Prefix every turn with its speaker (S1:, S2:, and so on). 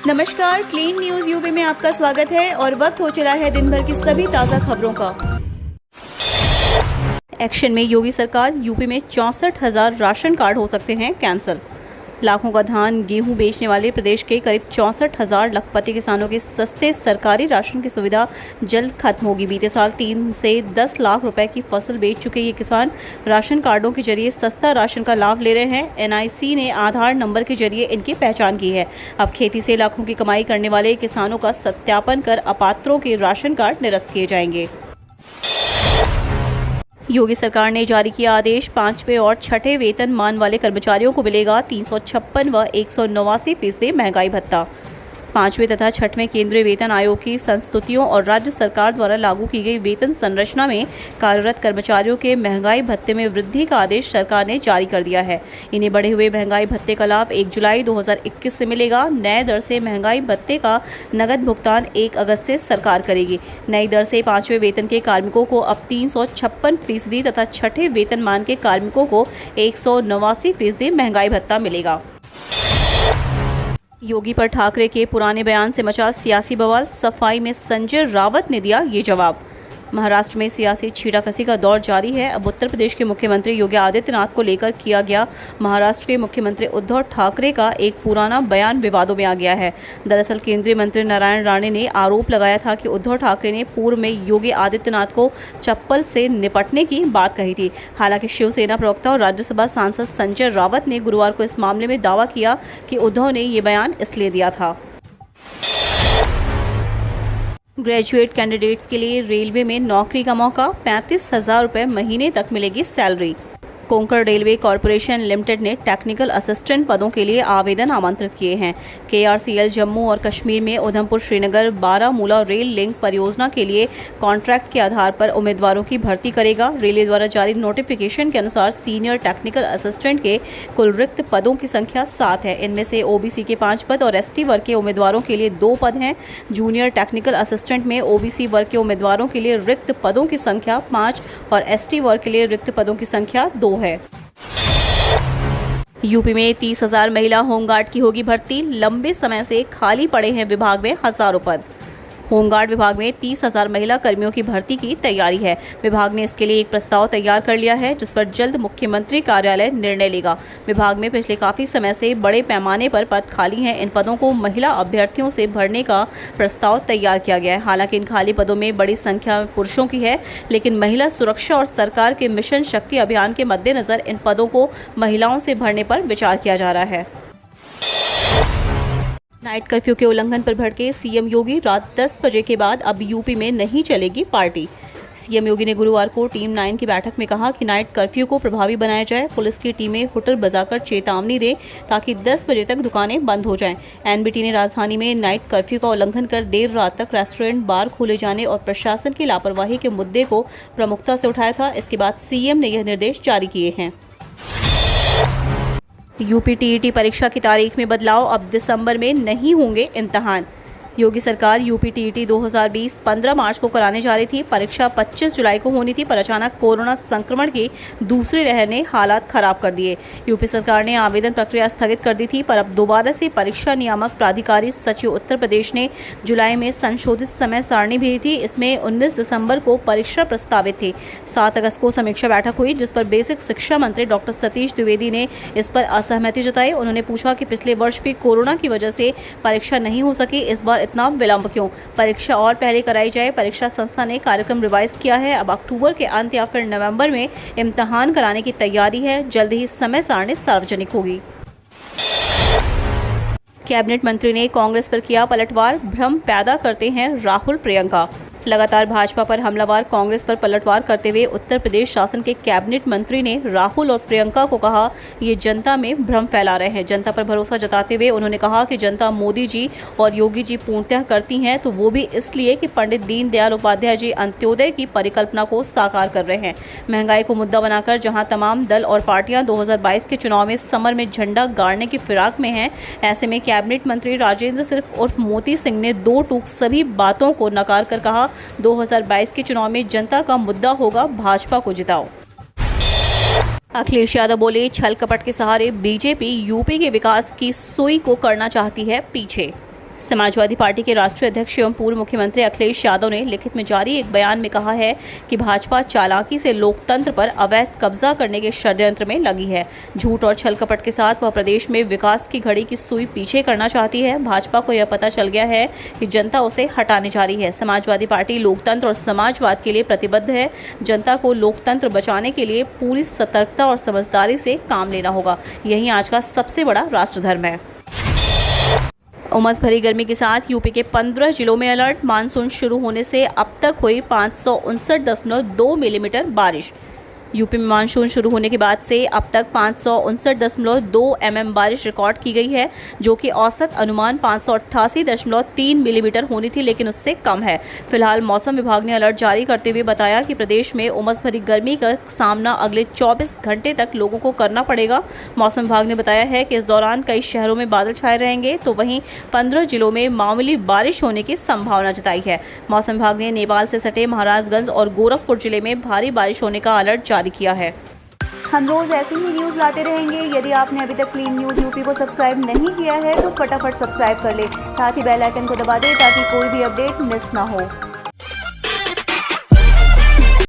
S1: नमस्कार, clean news UP में आपका स्वागत है और वक्त हो चला है दिन भर की सभी ताज़ा खबरों का। एक्शन में योगी सरकार, यूपी में 64,000 राशन कार्ड हो सकते हैं कैंसिल। लाखों का धान गेहूं बेचने वाले प्रदेश के करीब 64,000 लखपति किसानों के सस्ते सरकारी राशन की सुविधा जल्द खत्म होगी। बीते साल 3 से 10 लाख रुपए की फसल बेच चुके ये किसान राशन कार्डों के जरिए सस्ता राशन का लाभ ले रहे हैं। एनआईसी ने आधार नंबर के जरिए इनकी पहचान की है। अब खेती से लाखों की कमाई करने वाले किसानों का सत्यापन कर अपात्रों के राशन कार्ड निरस्त किए जाएंगे। योगी सरकार ने जारी किया आदेश, 5वें और 6ठे वेतनमान वाले कर्मचारियों को मिलेगा 356 व 189% महंगाई भत्ता। 5वें तथा 6वें केंद्रीय वेतन आयोग की संस्तुतियों और राज्य सरकार द्वारा लागू की गई वेतन संरचना में कार्यरत कर्मचारियों के महंगाई भत्ते में वृद्धि का आदेश सरकार ने जारी कर दिया है। इन्हें बढ़े हुए महंगाई भत्ते का लाभ 1 जुलाई 2021 से मिलेगा। नए दर से महंगाई भत्ते का नगद भुगतान 1 अगस्त से सरकार करेगी। नई दर से 5वें वेतन के कार्मिकों को अब 356% तथा 6ठे वेतनमान के कार्मिकों को 189% महंगाई भत्ता मिलेगा। योगी पर ठाकरे के पुराने बयान से मचा सियासी बवाल, सफाई में संजय रावत ने दिया ये जवाब। महाराष्ट्र में सियासी छींटाकशी का दौर जारी है। अब उत्तर प्रदेश के मुख्यमंत्री योगी आदित्यनाथ को लेकर किया गया महाराष्ट्र के मुख्यमंत्री उद्धव ठाकरे का एक पुराना बयान विवादों में आ गया है। दरअसल केंद्रीय मंत्री नारायण राणे ने आरोप लगाया था कि उद्धव ठाकरे ने पूर्व में योगी आदित्यनाथ को चप्पल से निपटने की बात कही थी। हालांकि शिवसेना प्रवक्ता और राज्यसभा सांसद संजय रावत ने गुरुवार को इस मामले में दावा किया कि उद्धव ने ये बयान इसलिए दिया था। ग्रेजुएट कैंडिडेट्स के लिए रेलवे में नौकरी का मौका, 35,000 रुपये महीने तक मिलेगी salary. Konkan railway corporation limited ने टेक्निकल असिस्टेंट पदों के लिए आवेदन आमंत्रित किए हैं। केआरसीएल जम्मू और कश्मीर में उधमपुर श्रीनगर बारामूला रेल लिंक परियोजना के लिए कॉन्ट्रैक्ट के आधार पर उम्मीदवारों की भर्ती करेगा। रेलवे द्वारा जारी नोटिफिकेशन के अनुसार सीनियर टेक्निकल असिस्टेंट के कुल रिक्त पदों की संख्या 7 है। इनमें से ओबीसी के 5 पद और एसटी वर्ग के उम्मीदवारों के लिए 2 पद हैं। जूनियर टेक्निकल असिस्टेंट में ओबीसी वर्ग के उम्मीदवारों के लिए रिक्त पदों की संख्या 5 और एसटी वर्ग के लिए रिक्त पदों की संख्या 2 है। यूपी में 30,000 महिला होमगार्ड की होगी भर्ती। लंबे समय से खाली पड़े हैं विभाग में हजारों पद। होमगार्ड विभाग में 30,000 महिला कर्मियों की भर्ती की तैयारी है। विभाग ने इसके लिए एक प्रस्ताव तैयार कर लिया है, जिस पर जल्द मुख्यमंत्री कार्यालय निर्णय लेगा। विभाग में पिछले काफ़ी समय से बड़े पैमाने पर पद खाली हैं। इन पदों को महिला अभ्यर्थियों से भरने का प्रस्ताव तैयार किया गया है। हालांकि इन खाली पदों में बड़ी संख्या पुरुषों की है, लेकिन महिला सुरक्षा और सरकार के मिशन शक्ति अभियान के मद्देनज़र इन पदों को महिलाओं से भरने पर विचार किया जा रहा है। नाइट कर्फ्यू के उल्लंघन पर भड़के सीएम योगी, रात 10 बजे के बाद अब यूपी में नहीं चलेगी पार्टी। सीएम योगी ने गुरुवार को टीम 9 की बैठक में कहा कि नाइट कर्फ्यू को प्रभावी बनाया जाए। पुलिस की टीमें हुटर बजाकर चेतावनी दें ताकि 10 बजे तक दुकानें बंद हो जाएं। एनबीटी ने राजधानी में नाइट कर्फ्यू का उल्लंघन कर देर रात तक रेस्टोरेंट, बार खोले जाने और प्रशासन की लापरवाही के मुद्दे को प्रमुखता से उठाया था। इसके बाद सीएम ने यह निर्देश जारी किए हैं। यूपी टीईटी परीक्षा की तारीख में बदलाव, अब दिसंबर में नहीं होंगे इम्तिहान। योगी सरकार यूपी टीईटी 2020 15 मार्च को कराने जा रही थी। परीक्षा 25 जुलाई को होनी थी, पर अचानक कोरोना संक्रमण की दूसरी लहर ने हालात खराब कर दिए। यूपी सरकार ने आवेदन प्रक्रिया स्थगित कर दी थी, पर अब दोबारा से परीक्षा नियामक प्राधिकारी सचिव उत्तर प्रदेश ने जुलाई में संशोधित समय सारणी भेजी थी। इसमें 19 दिसंबर को परीक्षा प्रस्तावित थी। 7 अगस्त को समीक्षा बैठक हुई, जिस पर बेसिक शिक्षा मंत्री डॉक्टर सतीश द्विवेदी ने इस पर असहमति जताई। उन्होंने पूछा कि पिछले वर्ष भी कोरोना की वजह से परीक्षा नहीं हो सकी, इस बार इतना विलंब क्यों? परीक्षा और पहले कराई जाए। परीक्षा संस्था ने कार्यक्रम रिवाइज किया है। अब अक्टूबर के अंत या फिर नवंबर में इम्तिहान कराने की तैयारी है। जल्द ही समय सारणी सार्वजनिक होगी। कैबिनेट मंत्री ने कांग्रेस पर किया पलटवार, भ्रम पैदा करते हैं राहुल प्रियंका। लगातार भाजपा पर हमलावार कांग्रेस पर पलटवार करते हुए उत्तर प्रदेश शासन के कैबिनेट मंत्री ने राहुल और प्रियंका को कहा, ये जनता में भ्रम फैला रहे हैं। जनता पर भरोसा जताते हुए उन्होंने कहा कि जनता मोदी जी और योगी जी पूर्णतः करती हैं, तो वो भी इसलिए कि पंडित दीनदयाल उपाध्याय जी अंत्योदय की परिकल्पना को साकार कर रहे हैं। महंगाई को मुद्दा बनाकर जहां तमाम दल और पार्टियां 2022 के चुनाव में समर में झंडा गाड़ने की फिराक में हैं, ऐसे में कैबिनेट मंत्री राजेंद्र सिर्फ उर्फ मोती सिंह ने 2 टूक सभी बातों को नकार कर कहा, 2022 के चुनाव में जनता का मुद्दा होगा भाजपा को जिताओ। अखिलेश यादव बोले, छल कपट के सहारे बीजेपी यूपी के विकास की सुई को करना चाहती है पीछे। समाजवादी पार्टी के राष्ट्रीय अध्यक्ष एवं पूर्व मुख्यमंत्री अखिलेश यादव ने लिखित में जारी एक बयान में कहा है कि भाजपा चालाकी से लोकतंत्र पर अवैध कब्जा करने के षड्यंत्र में लगी है। झूठ और छल कपट के साथ वह प्रदेश में विकास की घड़ी की सुई पीछे करना चाहती है। भाजपा को यह पता चल गया है कि जनता उसे हटाने जा रही है। समाजवादी पार्टी लोकतंत्र और समाजवाद के लिए प्रतिबद्ध है। जनता को लोकतंत्र बचाने के लिए पूरी सतर्कता और समझदारी से काम लेना होगा। यही आज का सबसे बड़ा राष्ट्रधर्म है। उमस भरी गर्मी के साथ यूपी के 15 जिलों में अलर्ट। मानसून शुरू होने से अब तक हुई 559.2 मिलीमीटर बारिश। यूपी में मानसून शुरू होने के बाद से अब तक 559.2 mm बारिश रिकॉर्ड की गई है, जो कि औसत अनुमान 588.3 मिलीमीटर होनी थी, लेकिन उससे कम है। फिलहाल मौसम विभाग ने अलर्ट जारी करते हुए बताया कि प्रदेश में उमस भरी गर्मी का सामना अगले 24 घंटे तक लोगों को करना पड़ेगा। मौसम विभाग ने बताया है कि इस दौरान कई शहरों में बादल छाए रहेंगे, तो वहीं 15 जिलों में मामूली बारिश होने की संभावना जताई है। मौसम विभाग ने नेपाल से सटे महाराजगंज और गोरखपुर जिले में भारी बारिश होने का अलर्ट जारी किया है। हम रोज ऐसी ही न्यूज़ लाते रहेंगे। यदि आपने अभी तक क्लीन न्यूज़ यूपी को सब्सक्राइब नहीं किया है तो फटाफट सब्सक्राइब कर ले, साथ ही बेल आइकन को दबा दें ताकि कोई भी अपडेट मिस ना हो।